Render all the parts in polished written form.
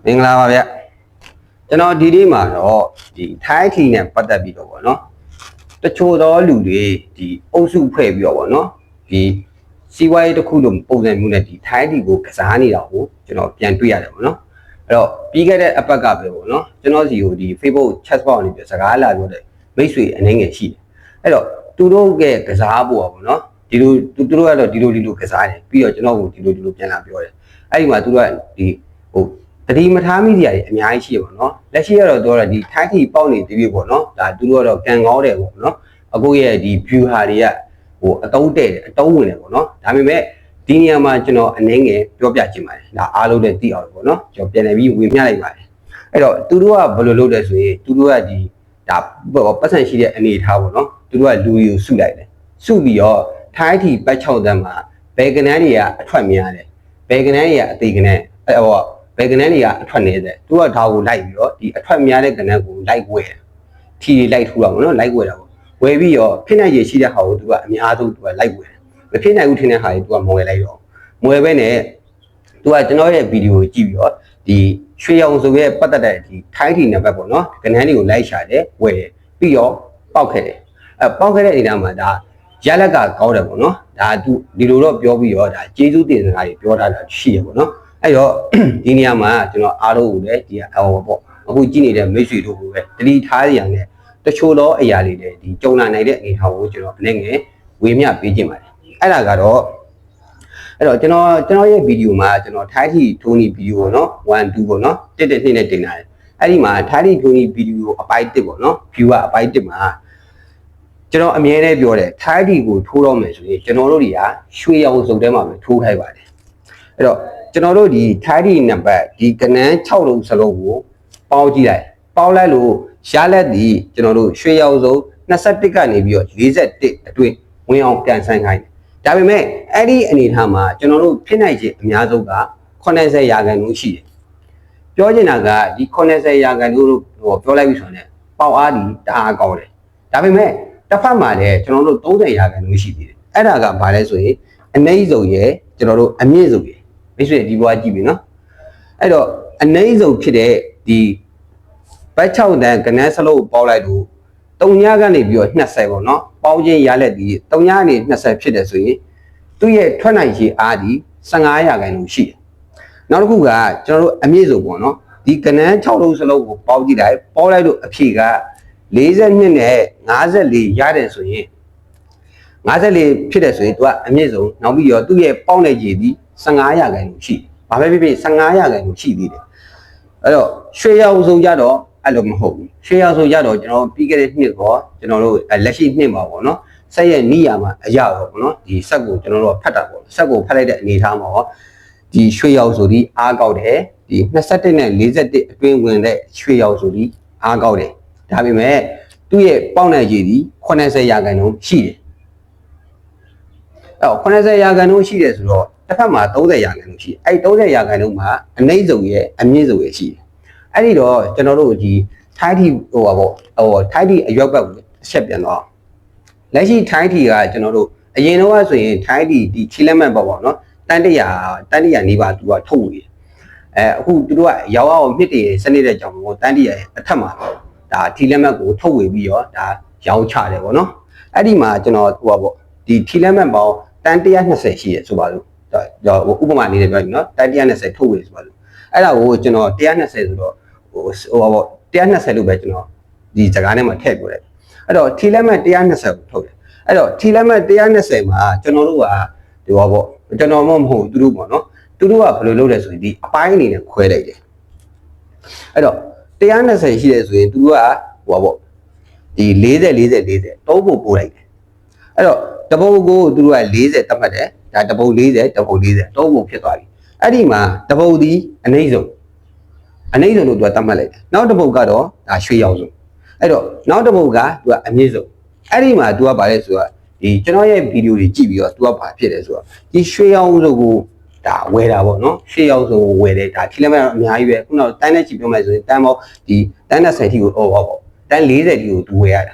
မင်္ဂလာပါဗျကျွန်တော်ဒီနေ့မှာတော့ဒီထိုင်းထီနဲ့ပတ်သက်ပြီးတော့ဗောနော်တချို့သောလူတွေဒီအုပ်စုဖွဲ့ပြီးတော့ဗောနော်ဒီစီးပွားရေးတစ်ခုလိုပုံစံမျိုးနဲ့ဒီထိုင်းထီကိုကစားနေတာကိုကျွန်တော်ပြန်တွေ့ရတယ်ဗောနော်အဲ့တော့ပြီးခဲ့တဲ့အပတ်ကပဲဗောနော်ကျွန်တော်စီကိုဒီ Facebook chat box နေပြီးစကားလာပြောတဲ့မိတ်ဆွေအနေငယ်ရှိတယ်အဲ့တော့သူတို့ရဲ့ကစားဖို့ဗောနော်ဒီလိုသူတို့ကတော့ဒီလိုကစားတယ်ပြီးတော့ကျွန်တော်ကိုဒီလိုပြန်လာပြောတယ်အဲ့ဒီမှာသူတို့ကဒီတတိမထားမိစရာတွေအများကြီးရှိရပါတော့လက်ရှိကတော့သူကဒီထိုင်းထီပေါက်နေတည်ပေါ့နော်ဒါသူတို့ကတော့ကန်ကောင်းတယ်ပေါ့နော်အခုရဲ့ဒီ view ဟာတွေကအတုံးတဲ့တယ်အတုံးဝင်တယ်ပေါ့နော်ဒါပေမဲ့ဒီနေရာမှာကျွန်တော်အနေငယ်ပြောပြချင်ပါတယ်ဒါအားလုံးနဲ့သိအောင်ပေါ့နော်ကျွန်တော်ပြန်လည်ပြီးဝင်ပြလိုက်ပါတယ်အဲ့တော့သူတို့ကဘယ်လိုလုပ်လဲဆိုရင်သူတို့ကဒီဒါပတ်စံရှိတဲ့အနေထားပေါ့နော်သူတို့ကလူတွေကိုစုလိုက်တယ်စုပြီးတော့ထိုင်းထီပတ်6တန်းမှာဘယ်ကနန်းတွေကအထွက်များတယ်ဘယ်ကနန်းတွေကအသေးကနန်းဘယ်ကနန်းတွေကအထွက်နေတဲ့သူကဒါကိုလိုက်ပြီးတော့ဒီအထွက်များတဲ့ကနန်းကိုလိုက်ဝဲထီလိုက်ထူတော့မနော်လိုက်ဝဲတာပေါ့ဝဲပြီးတော့ဖြစ်နိုင်ရရှိတဲ့ဟာကိုသူကအများဆုံးသူကလိုက်ဝဲမဖြစ်နိုင်ဘူးထင်တဲ့ဟာတွေသူကမဝဲလိုက်တော့မဝဲပဲနဲ့သူကကျွန်တော်ရဲ့ဗီဒီယိုကြည့်ပြီးတော့ဒီရွှေရောင်စုံရဲ့ပတ်သက်တဲ့ဒီထိုင်းထီနံပါတ်ပေါ့နော်ကနန်းတွေကိုလိုက်ရှာတယ်ဝဲပြီးတော့ပေါက်ခဲ့တယ်ပေါက်ခဲ့တဲ့အနေနဲ့မှာဒါရလက်ကကောင်းတယ်ပေါ့နော်ဒါသူဒီလိုတော့ပြောပြီးတော့ဒါကျေးဇူးတင်စကားတွေပြောထားတာရှိရပေါ့နော်အဲ့တော့ဒီနေရာမှာကျွန်တော်အားလုံးကိုလည်းဒီပေါ့အခုကြည့်နေတဲ့မိတ်ဆွေတို့ကိုပဲတတိထားရံနဲ့တချို့သောအရာလေးတွေဒီကြုံလာနိုင်တဲ့အနေအထားကိုကျွန်တော်အနေငယ်ဝေမျှပေးခြင်းပါတယ်အဲ့ဒါကတော့အဲ့တော့ကျွန်တော်ရဲ့ဗီဒီယိုမှာကျွန်တော်ထိုင်းထီထိုးနီဗီဒီယိုပေါ့နော်1 2ပေါ့နော်1 2နဲ့တင်လာတယ်အဲ့ဒီမှာထိုင်းထီထိုးနီဗီဒီယိုအပိုင်း1ပေါ့နော် view ကအပိုင်း1မှာကျွန်တော်အမြဲတမ်းပြောတယ်ထိုင်းထီကိုထိုးတော့မယ်ဆိုရင်ကျွန်တော်တို့တွေကရွှေရောင်စုံထဲမှာပဲထိုးခိုင်းပါတယ်အဲ့တော့ကျွန်တော်တို့ဒီထိုင်းထီနံပါတ်ဒီကနန်း6လုံးစလုံးကိုပေါင်းကြည့်လိုက်ပေါင်းလိုက်လို့ရလက်ဒီကျွန်တော်တို့ရွှေရောင်စုံ21ကနေပြီးတော့41အတွင်းဝင်အောင်ပြန်ဆိုင်ခိုင်းတယ်ဒါပေမဲ့အဲ့ဒီအနေထားမှာကျွန်တော်တို့ဖြစ်နိုင်ခြေအများဆုံးက80ရာခိုင်နှုန်းရှိတယ်ပြောချင်တာကဒီ80ရာခိုင်နှုန်းလို့ပြောလိုက်ပြီဆိုရင်ပေါက်အားဒီတအားကောင်းတယ်ဒါပေမဲ့တစ်ဖက်မှာလည်းကျွန်တော်တို့30ရာခိုင်နှုန်းရှိသေးတယ်အဲ့ဒါကဘာလဲဆိုရင်အနှိမ့်ဆုံးရဲ့ကျွန်တော်တို့အမြင့်ဆုံးရဲ့မိတ်ဆွေဒီဘွားကြည့်ပြီနော်အဲ့တော့အနှိမ့်ဆုံးဖြစ်တဲ့ဒီဘတ်6တန်းကနန်းစလုံးပေါက်လိုက်လို့3ညကနေပြီးတော့20ပေါ့နော်ပေါင်းချင်းရလက်ဒီ3ညကနေ20ဖြစ်တယ်ဆိုရင်သူ့ရဲ့ထွက်နိုင်ခြေအားဒီ15ရာခိုင်နှုန်းရှိတယ်နောက်တစ်ခုကကျွန်တော်တို့အမြင့်ဆုံးပေါ့နော်ဒီကနန်း6လုံးစလုံးကိုပေါင်းကြည့်လိုက်ပေါင်းလိုက်လို့အဖြေက42နဲ့54ရတယ်ဆိုရင်54ဖြစ်တယ်ဆိုရင်သူကအမြင့်ဆုံးနောက်ပြီးတော့သူ့ရဲ့ပေါင်းတဲ့ခြေဒီ15ရာခိုင်နှုန်းရှိ။ဘာပဲဖြစ်ဖြစ်15ရာခိုင်နှုန်းရှိသေးတယ်။အဲ့တော့ရွှေရောင်စုံကြတော့အဲ့လိုမဟုတ်ဘူး။ရွှေရောင်စုံကြတော့ကျွန်တော်ပြီးခဲ့တဲ့နှစ်တော့ကျွန်တော်တို့လက်ရှိနှစ်မှာပေါ့နော်။ဆက်ရဲ့နီးရမှာအရာပေါ့နော်။ဒီဆက်ကိုကျွန်တော်တို့ဖတ်တာပေါ့။ဆက်ကိုဖတ်လိုက်တဲ့အနေအထားမှာဒီရွှေရောင်စုံဒီအားကောက်တယ်။ဒီ21နဲ့41အတွင်းဝင်တဲ့ရွှေရောင်စုံဒီအားကောက်တယ်။ဒါပေမဲ့သူ့ရဲ့ပေါက်နိုင်ခြေဒီ80ရာခိုင်နှုန်းရှိတယ်။အဲ့80ရာခိုင်နှုန်းရှိတယ်ဆိုတော့တစ်ဖက်မှာ30ရာခိုင်နှုန်းရှိအဲ့30ရာခိုင်နှုန်းမှာအနှိမ့်ဆုံးရဲ့အမြင့်ဆုံးရဲ့ရှိတယ်အဲ့ဒီတော့ကျွန်တော်တို့ဒီထိုင်းထီထိုင်းထီအရွက်ဘက်ကိုအချက်ပြန်တော့လက်ရှိထိုင်းထီကကျွန်တော်တို့အရင်တော့ဆိုရင်ထိုင်းထီဒီချီလက်မတ်ပေါ့နော်တန်တရာနေပါသူကထုတ်နေတယ်အခုသူတို့ကရောက်အောင်မြစ်တည်စနစ်တဲ့ကြောင့်မို့တန်တရာရဲ့အထက်မှာဒါထီလက်မတ်ကိုထုတ်ဝေပြီးတော့ဒါရောင်းချတယ်ပေါ့နော်အဲ့ဒီမှာကျွန်တော်ပေါ့ဒီထီလက်မတ်ပေါင်းတန်120ရှိရဆိုပါလို့ဥပမာအနေနဲ့ပြောရင်နော်တန်120ထုတ်ဝေဆိုပါလို့အဲ့ဒါကိုကျွန်တော်120ဆိုတော့120လို့ပဲကျွန်တော်ဒီစကားထဲမှာထည့်ပြောတယ်အဲ့တော့ထီလက်မှတ်120ကိုထုတ်တယ်အဲ့တော့ထီလက်မှတ်120မှာကျွန်တော်တို့ကဒီကျွန်တော်မဟုတ်သူတို့ပေါ့နော်သူတို့ကဘယ်လိုလုပ်လဲဆိုရင်ဒီအပိုင်းအနေနဲ့ခွဲလိုက်တယ်အဲ့တော့120ရှိတယ်ဆိုရင်သူတို့ကဒီ40သုံးဖို့ပို့လိုက်တယ်အဲ့တော့တပုံကိုသူတို့က40သတ်မှတ်တယ်ဒါတပုံ40တပုံ40သုံးပုံဖြစ်သွားပြီအဲ့ဒီမှာတပုံဒီအနှိမ့်ဆုံးလို့သူကသတ်မှတ်လိုက်တယ်နောက်တပုံကတော့ဒါရွှေရောင်ဆုံးအဲ့တော့နောက်တပုံကသူကအမြင့်ဆုံးအဲ့ဒီမှာသူကဗာလဲဆိုတော့ဒီကျွန်တော်ရဲ့ဗီဒီယိုတွေကြည့်ပြီးတော့သူကဗာဖြစ်တယ်ဆိုတော့ဒီရွှေရောင်ဆုံးကိုဒါဝယ်တာပေါ့နော်ရွှေရောင်ဆုံးကိုဝယ်တယ်ဒါထီလက်မှတ်အများကြီးပဲခုနကတန်းနဲ့ချီပြောမှဆိုရင်တန်းပေါဒီတန်း20ထိကိုတန်း40ထိကိုသူဝယ်ရတ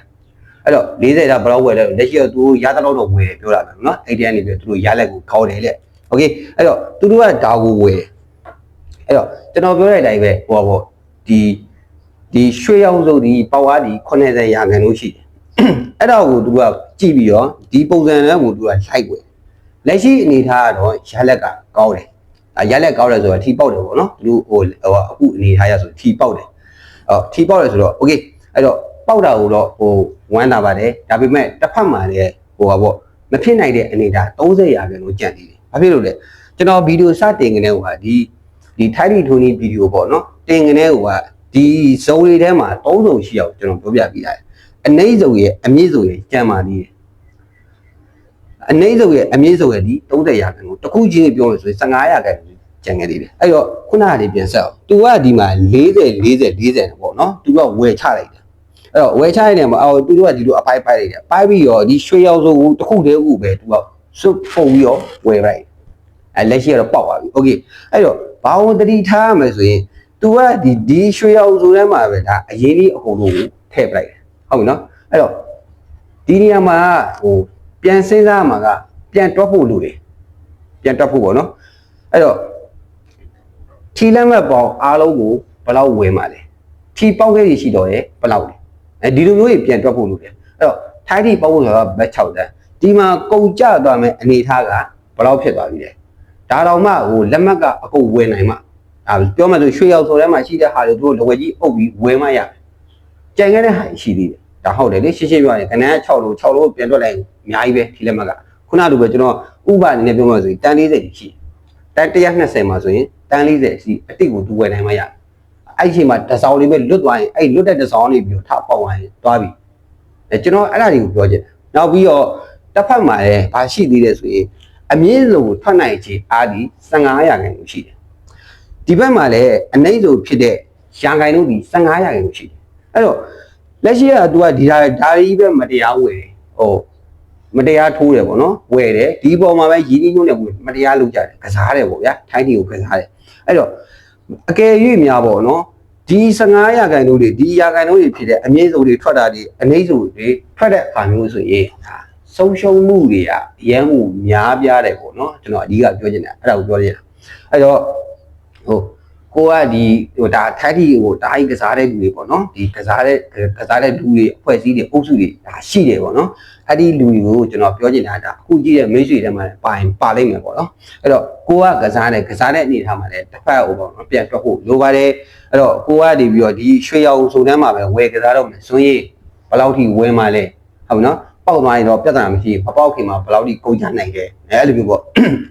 ာအဲ့တော့40တာဘယ်တော့ဝယ်လဲလက်ရှိတော့သူရသလောက်တော့ဝယ်တယ်ပြောတာပဲနော်အဲ့ဒီကနေပြီးသူတို့ရလက်ကိုခေါ်တယ်လေโอเคအဲ့တော့သူတို့ကဒါကိုဝယ် အဲ့တော့ကျွန်တော်ပြောတဲ့အတိုင်းပဲဟိုပါပေါ့ဒီရွှေရောင်စုပ်ဒီပေါက်အားဒီ80ရာခိုင်နှုန်းရှိတယ်အဲ့တော့ကိုသူကကြည့်ပြီးတော့ဒီပုံစံနဲ့ကိုသူကလိုက်ွယ်လက်ရှိအနေထားကတော့ရလက်ကကောင်းတယ်ရလက်ကောင်းတယ်ဆိုတော့ထီပေါက်တယ်ပေါ့နော်သူဟိုအခုအနေထားရဆိုထီပေါက်တယ်ထီပေါက်တယ်ဆိုတော့ okay အဲ့တော့ပေါက်တာကိုတော့ဟိုဝမ်းတာပါတယ်ဒါပေမဲ့တစ်ဖက်မှာလည်းဟိုပါပေါ့မဖြစ်နိုင်တဲ့အနေထား30ရာခိုင်နှုန်းကြံ့နေတယ်ဘာဖြစ်လို့လဲကျွန်တော်ဗီဒီယိုစတင်ကနေဟိုဟာဒီထိုက်တီထိုးနီးဗီဒီယိုပေါ့နော်တင်ကနေဟိုဟာဒီဇုံလေးထဲမှာ3စုံရှိအောင်ကျွန်တော်ပြောပြပေးတာအနှိမ့်စုံရဲ့အမြင့်စုံရဲ့ကြံပါသေးတယ်အနှိမ့်စုံရဲ့အမြင့်စုံရဲ့ဒီ30ရာခိုင်နှုန်းတစ်ခုချင်းပြောလို့ဆိုရင်15ရာခိုင်နှုန်းကြံခဲ့သေးတယ်အဲ့တော့ခုနကလေးပြန်ဆက်အောင်သူကဒီမှာ40ပေါ့နော်သူကဝယ်ချလိုက်တယ်အဲ့တော့ဝယ်ချရတဲ့မှာသူတို့ကဒီလိုအပိုက်ပိုက်လိုက်တယ်ပိုက်ပြီးတော့ဒီရွှေရောင်စုံကိုတစ်ခုတည်းဥပဲသူကစွတ်ပုံပြီးတော့ဝယ်လိုက်လက်ရှိကတော့ပေါက်သွားပြီโอเคအဲ့တော့ဘာဝန်တတိထားရမယ်ဆိုရင် तू ကဒီရွှေရောင်စုံထဲမှာပဲဒါအရင်ကြီးအကုန်လုံးကိုထည့်ပလိုက်တယ်ဟုတ်ပြီနော်အဲ့တော့ဒီနေရာမှာဟိုပြန်စဉ်းစားမှာကပြန်တွက်ဖို့လိုတယ်ပြန်တွက်ဖို့ပေါ့နော်အဲ့တော့ထီလက်မှတ်ပေါင်းအားလုံးကိုဘယ်လောက်ဝယ်မှာလဲထီပေါက်ခဲ့ရရှိတော့ရဲ့ဘယ်လောက်လဲဒီလိုမျိုးကြီးပြန်တွက်ဖို့လိုတယ်အဲ့တော့ထိုင်းထီပေါက်ဖို့ဆိုတော့ဘက်6တန်းဒီမှာကုန်ကျသွားမယ်အနေထားကဘယ်လောက်ဖြစ်သွားပြီလဲဒါတော့မှဟိုလက်မှတ်ကအကုန်ဝယ်နိုင်မှာပြောမှဆိုရွှေရောင်ဆိုထဲမှာရှိတဲ့ဟာတွေတို့လဝက်ကြီးအုပ်ပြီးဝယ်မှရတယ်ကြံခဲ့တဲ့ဟာရှိသေးတယ်ဒါဟုတ်တယ်လေရှင်းရှင်းပြောရင်ခဏ6လို့ပြန်တွက်လိုက်အများကြီးပဲဒီလက်မှတ်ကခုနလိုပဲကျွန်တော်ဥပအနေနဲ့ပြောမှဆိုရင်တန်40ရှိတန်120မှာဆိုရင်တန်40ရှိအတိတ်ကိုသူဝယ်နိုင်မှရတယ်အဲ့ဒီအချိန်မှာတစောင်းလေးပဲလွတ်သွားရင်အဲ့လွတ်တဲ့တစောင်းလေးပြီးတော့ထားပေါက်သွားရင်သွားပြီကျွန်တော်အဲ့ဒါတွေကိုပြောချင်နောက်ပြီးတော့တစ်ဖက်မှာလည်းဘာရှိသေးလဲဆိုရင်အမြင့်ဆုံးထွက်နိုင်ခြင်းအားဒီ15ရာခိုင်နှုန်းရှိတယ်ဒီဘက်မှာလည်းအနှိမ့်ဆုံးဖြစ်တဲ့ရာခိုင်နှုန်းဒီ15ရာခိုင်နှုန်းရှိတယ်အဲ့တော့လက်ရှိက तू ကဒီဓာကြီးပဲမတရားဝယ်တယ်ဟိုမတရားထိုးတယ်ပေါ့နော်ဝယ်တယ်ဒီပေါ်မှာပဲရင်းနှီးညွှန်းတယ်မတရားလုပ်ကြတယ်ကစားတယ်ပေါ့ဗျာထိုင်းတီကိုကစားတယ်အဲ့တော့အကယ်၍များပေါ့နော်ဒီ15ရာခိုင်နှုန်းတွေဒီရာခိုင်နှုန်းတွေဖြစ်တဲ့အမြင့်ဆုံးတွေထွက်တာဒီအနှိမ့်ဆုံးတွေထွက်တဲ့အခါမျိုးဆိုရင်ဆုံးရှုံးမှုတွေကအရန်ကိုများပြားတယ်ပေါ့နော်ကျွန်တော်အဓိကပြောချင်တယ်အဲ့ဒါကိုပြောချင်တာအဲ့တော့ဟိုကိုကဒီဟိုဒါထိုက်တီဟိုတားကြီးကစားတဲ့လူတွေပေါ့နော်ဒီကစားတဲ့လူတွေအဖွဲ့အစည်းတွေအုပ်စုတွေဒါရှိတယ်ပေါ့နော်အဲ့ဒီလူတွေကိုကျွန်တော်ပြောချင်တာဒါအခုကြည့်တဲ့မိတ်ဆွေတွေမှာပါလိမ့်မယ်ပေါ့နော်အဲ့တော့ကိုကကစားတဲ့အနေထားမှာလည်းတစ်ဖက်ဟိုပေါ့နော်ပြန်တွက်ဖို့လိုပါတယ်အဲ့တော့ကိုကနေပြီးတော့ဒီရွှေရောင်စုံတန်းမှာပဲဝယ်ကစားတော့မယ်ဆိုရင်ဘယ်လောက်ထိဝယ်မှာလဲဟုတ်နော်ပေါက်သွားရင်တော့ပြဿနာမရှိဘူးမပေါက်ခင်မှာဘယ်လောက်ထိကုန်ချနိုင်တယ်အဲ့လိုမျိုးပေါ့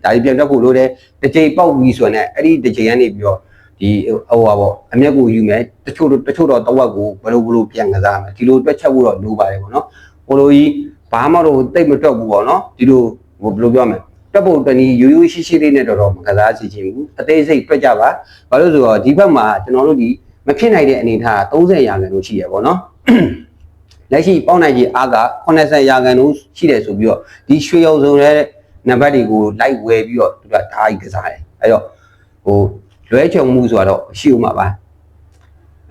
ဒါကြီးပြန်တွက်ဖို့လိုတယ်တစ်ချိန်ပေါက်ပြီးဆိုရင်အဲ့ဒီတစ်ချိန်ကနေပြီးတော့ဒီဟိုပါပေါ့အမျက်ကိုယူမယ်တချို့တော့တဝက်ကိုဘယ်လိုပြန်ကစားမယ်ဒီလိုတွက်ချက်ဖို့တော့လိုပါတယ်ပေါ့နော်ဟိုလိုကြီးဘာမှတော့တိတ်မတွက်ဘူးပေါ့နော်ဒီလိုဟိုဘယ်လိုပြောမလဲတွက်ဖို့တနည်းရိုးရိုးရှိလေးနဲ့တော့မကစားစီချင်ဘူးအသေးစိတ်တွက်ကြပါဘာလို့ဆိုတော့ဒီဘက်မှာကျွန်တော်တို့ဒီမဖြစ်နိုင်တဲ့အနေထား30ရာခိုင်နှုန်းရှိရပေါ့နော်လက်ရှိပေါက်နိုင်ကြီးအားက80ရာခိုင်နှုန်းရှိတယ်ဆိုပြီးတော့ဒီရွှေရောင်စုံတဲ့နံပါတ်တွေကိုလိုက်ဝယ်ပြီးတော့သူကဓာတ်ကြီးကစားတယ်အဲ့တော့ဟိုလွဲချုံမှုဆိုတော့ရှိဦးမှာပါ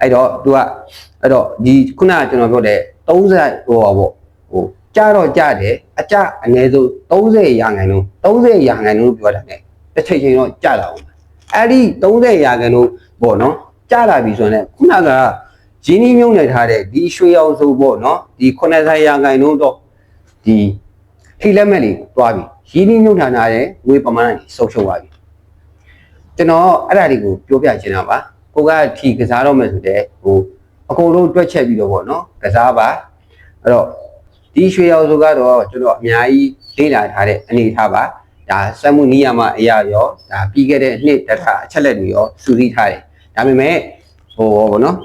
အဲ့တော့သူကအဲ့တော့ဒီခုနကကျွန်တော်ပြောတဲ့30ဟိုပါပေါ့ဟိုကြားတော့ကြားတယ်အကြအနည်းဆုံး30ရာခိုင်နှုန်းပြောတာ ਨੇ တစ်ချိန်ချိန်တော့ကြားလာအောင်အဲ့ဒီ30ရာခိုင်နှုန်းပေါ့နော်ကြားလာပြီဆိုရင်ခုနကရင်းနှီးမြုပ်နှံထားတဲ့ဒီရွှေရောင်စုံပေါ့နော်ဒီ90ရာခိုင်နှုန်းတော့ဒီထိလက်မဲ့လေးတွားပြီရင်းနှီးမြုပ်နှံထားတဲ့ငွေပမာဏကြီးဆုံးရှုံးသွားပြီကျွန်တော်အဲ့ဒါတွေကိုပြောပြချင်တာပါကိုကထီကစားတော့မယ်ဆိုတဲ့ဟိုအကုန်လုံးတွက်ချက်ပြီးတော့ပေါ့နော်ကစားပါအဲ့တော့ဒီရွှေရောင်စုံကတော့ကျွန်တော်အများကြီးလေ့လာထားတဲ့အနေထားပါဒါစက်မှုနီးယာမအရာရောဒါပြီးခဲ့တဲ့နှစ်တခါအချက်လက်တွေရောစုစည်းထားတယ်ဒါပေမဲ့ဟိုပေါ့နော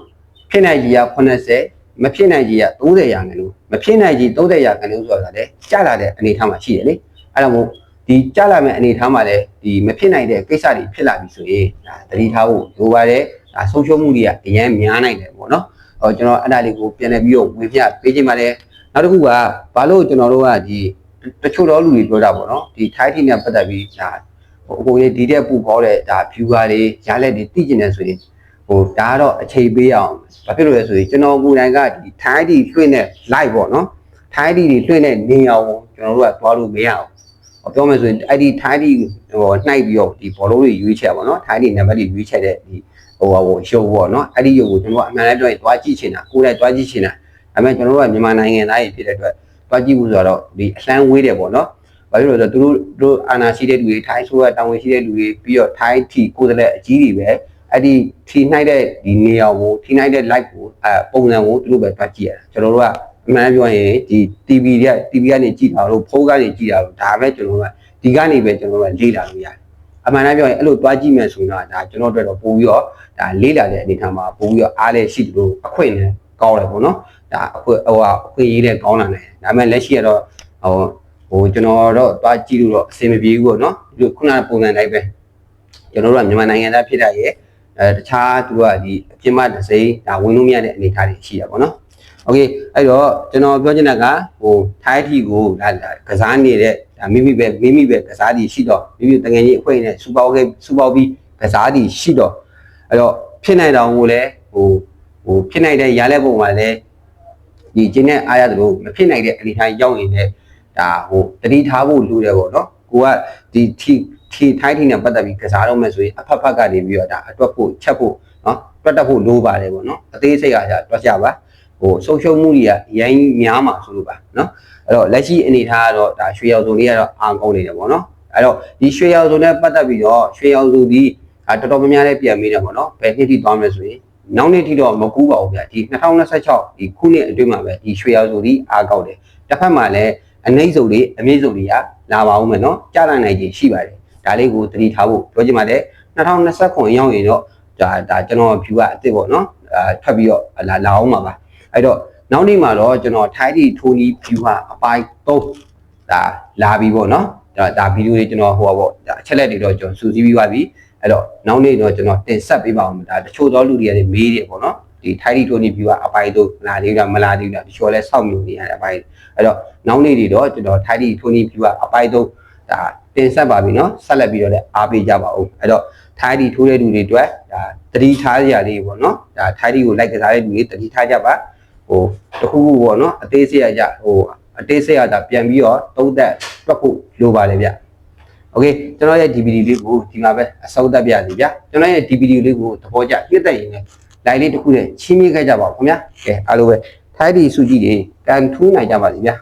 ်ဖြစ်နိုင်ကြီးက80မဖြစ်နိုင်ကြီးက30ရာခိုင်နှုန်းမဖြစ်နိုင်ကြီး30ရာခိုင်နှုန်းဆိုတာလည်းကျလာတဲ့အနေထားမှာရှိတယ်လေအဲ့ဒါမို့ဒီကျလာမဲ့အနေထားမှာလည်းဒီမဖြစ်နိုင်တဲ့ကိစ္စတွေဖြစ်လာပြီဆိုရင်ဒါသတိထားဖို့လိုပါတယ်ဒါဆုံးရှုံးမှုတွေကအရင်များနိုင်တယ်ပေါ့နော်ကျွန်တော်အဲ့ဒါလေးကိုပြန်လည်ပြီးတော့ဝေမျှပေးခြင်းပါတယ်နောက်တစ်ခုကဘာလို့ကျွန်တော်တို့ကဒီတချို့တော့လူတွေပြောတာပေါ့နော်ဒီထိုင်းတီနဲ့ပတ်သက်ပြီးဒါဟိုအကိုကြီးဒီတဲ့ပူခေါ်တဲ့ဒါ viewer တွေရလက်တွေသိကျင်နေဆိုရင်ဟိုဒါကတော့အချိန်ပေးအောင်ဘာဖြစ်လို့လဲဆိုရင်ကျွန်တော်ကိုယ်တိုင်ကဒီထိုင်းတီလွှင့်တဲ့ live ပေါ့နော်ထိုင်းတီတွေလွှင့်တဲ့နေအောင်ကျွန်တော်တို့ကသွားလို့မရအောင်ဟ ပြောမယ်ဆိုရင်အဲ့ဒီထိုင်းတီဟိုနှိုက်ပြီးတော့ဒီဘောလုံးတွေရွေးချယ်ပါတော့ထိုင်းတီနံပါတ်တွေရွေးချယ်တဲ့ဒီဟိုရုပ်ပေါ့နော်အဲ့ဒီရုပ်ကိုကျွန်တော်ကအမှန်တမ်းပြောရင်တွားကြည့်ချင်တာကိုယ်တိုင်တွားကြည့်ချင်တာဒါပေမဲ့ကျွန်တော်တို့ကမြန်မာနိုင်ငံသားတွေဖြစ်တဲ့အတွက်တွားကြည့်ဖို့ဆိုတော့ဒီအလှမ်းဝေးတယ်ပေါ့နော်ဘာဖြစ်လို့လဲဆိုတော့တို့အာဏာရှိတဲ့လူတွေထိုင်းဆိုရတာဝန်ရှိတဲ့လူတွေပြီးတော့ထိုင်းထီကိုယ်စားလှယ်အကြီးတွေပဲအဲ့ဒီထီနှိုက်တဲ့ဒီနေရာကိုထီနှိုက်တဲ့ live ကိုပုံစံကိုတို့ပဲတွားကြည့်ရတာကျွန်တော်တို့ကအမှန်ပြောရင်ဒီ TV ကနေကြည့်တာလို့ဖုန်းကနေကြည့်တာလို့ဒါပဲကျွန်တော်တို့ကဒီကနေပဲကျွန်တော်တို့ကလေ့လာလို့ရတယ်အမှန်တမ်းပြောရင်အဲ့လိုတွားကြည့်မယ်ဆိုတော့ဒါကျွန်တော်တို့တော့ပို့ပြီးတော့ဒါလေ့လာတဲ့အနေအထားမှာပို့ပြီးတော့အားလည်းရှိတယ်လို့အခွင့်နဲ့ကောင်းတယ်ပေါ့နော်ဒါအခွင့်ရေးနဲ့ကောင်းလာတယ်ဒါပေမဲ့လက်ရှိကတော့ကျွန်တော်တော့တွားကြည့်လို့တော့အဆင်မပြေဘူးပေါ့နော်ဒီခုနကပုံစံတိုင်းပဲကျွန်တော်တို့ကမြန်မာနိုင်ငံသားဖြစ်တာရဲ့တခြားသူကဒီအပြစ်မှတ်တစ်စိမ်းဒါဝင်လို့မရတဲ့အနေအထားတွေရှိတာပေါ့နော်โอเคအဲ့တော့ကျွန်တော်ပြောချင်တာကထိုင်းထီကိုဒါကစားနေတဲ့ဒါမိမိပဲကစားသည်ရှိတော့မိမိတကယ်ကြီးအခွင့်နဲ့စူပေါင်းပြီးကစားသည်ရှိတော့အဲ့တော့ဖြစ်နိုင်တော့ကိုလည်းဖြစ်နိုင်တဲ့ရလက်ပုံမှာလည်းဒီကျင်းနဲ့အားရတယ်လို့မဖြစ်နိုင်တဲ့အနေထားရောက်နေတဲ့ဒါတတိထားဖို့လိုတယ်ပေါ့နော်ကိုကဒီထိုင်းထီနဲ့ပတ်သက်ပြီးကစားတော့မယ်ဆိုရင်အဖက်ကနေပြီးတော့ဒါအတွက်ဖို့ချက်ဖို့နော်တွက်တတ်ဖို့လိုပါတယ်ပေါ့နော်အသေးစိတ်ကတွက်ကြပါဆုံးရှုံးမှုတွေကရိုင်းများမှာဆိုလို့ပါเนาะအဲ့တော့လက်ရှိအနေထားကတော့ဒါရွှေရောင်စုံလေးကတော့အားကောင်းနေတယ်ပေါ့နော်အဲ့တော့ဒီရွှေရောင်စုံနဲ့ပတ်သက်ပြီးတော့ရွှေရောင်စုံဒီတော်တော်များများလေးပြန်မိတယ်ပေါ့နော်ဘယ်နှစ်ထိသွားမလဲဆိုရင်နောက်နှစ်ထိတော့မကူးပါဘူးဗျာဒီ2026ဒီခုနှစ်အတွင်းမှာပဲဒီရွှေရောင်စုံဒီအားကောင်းတယ်တစ်ဖက်မှာလည်းအနှိမ့်စုံတွေအမြင့်စုံတွေကလာပါဦးမယ်เนาะကြားလာနိုင်ခြင်းရှိပါတယ်ဒါလေးကိုသတိထားဖို့ပြောချင်ပါတယ်2029ရောက်ရင်တော့ဒါကျွန်တော် view ကအစ်စ်ပေါ့နော်ထွက်ပြီးတော့လာအောင်ပါအဲ့တော့နောက်နေ့မှာတော့ကျွန်တော်ထိုင်းတီထိုးနီး view ကအပိုင်း3ဒါလာပြီပေါ့နော်ဒါဗီဒီယိုလေးကျွန်တော်ဟိုပါပေါ့ဒါအချက်လက်တွေတော့ကျွန်တော်စူးစီးပြီးပါပြီအဲ့တော့နောက်နေ့တော့ကျွန်တော်တင်ဆက်ပေးပါအောင်ဒါတချို့သောလူတွေလည်းမေးတယ်ပေါ့နော်ဒီထိုင်းတီထိုးနီး view ကအပိုင်း3လာသေးတာမလာသေးတာတချို့လည်းစောင့်နေနေရတဲ့အပိုင်းအဲ့တော့နောက်နေ့တွေတော့ကျွန်တော်ထိုင်းတီထိုးနီး view ကအပိုင်း3ဒါတင်ဆက်ပါပြီနော်ဆက်လက်ပြီးတော့လည်းအားပေးကြပါဦးအဲ့တော့ထိုင်းတီထိုးတဲ့လူတွေအတွက်ဒါတတိထားကြရလေးပေါ့နော်ဒါထိုင်းတီကိုလိုက်ကစားတဲ့လူတွေတတိထားကြပါတခုခုပေါ့နော်အသေးစိတ်ရကြအသေးစိတ်ရတာပြန်ပြီးတော့သုံးသက်တွက်ဖို့လိုပါလေဗျโอเคကျွန်တော်ရဲ့ DVD လေးကိုဒီမှာပဲအဆုံးသတ်ပြစီဗျကျွန်တော်ရဲ့ DVD လေးကိုသဘောကျပြည့်တဲ့ရင်လည်း like လေးတစ်ခုနဲ့ချင်းမိခဲ့ကြပါဦးခင်ဗျာကဲအားလုံးပဲထိုင်းတီစုကြည့်တွေကန်ထူးနိုင်ကြပါလိမ့်ဗျာ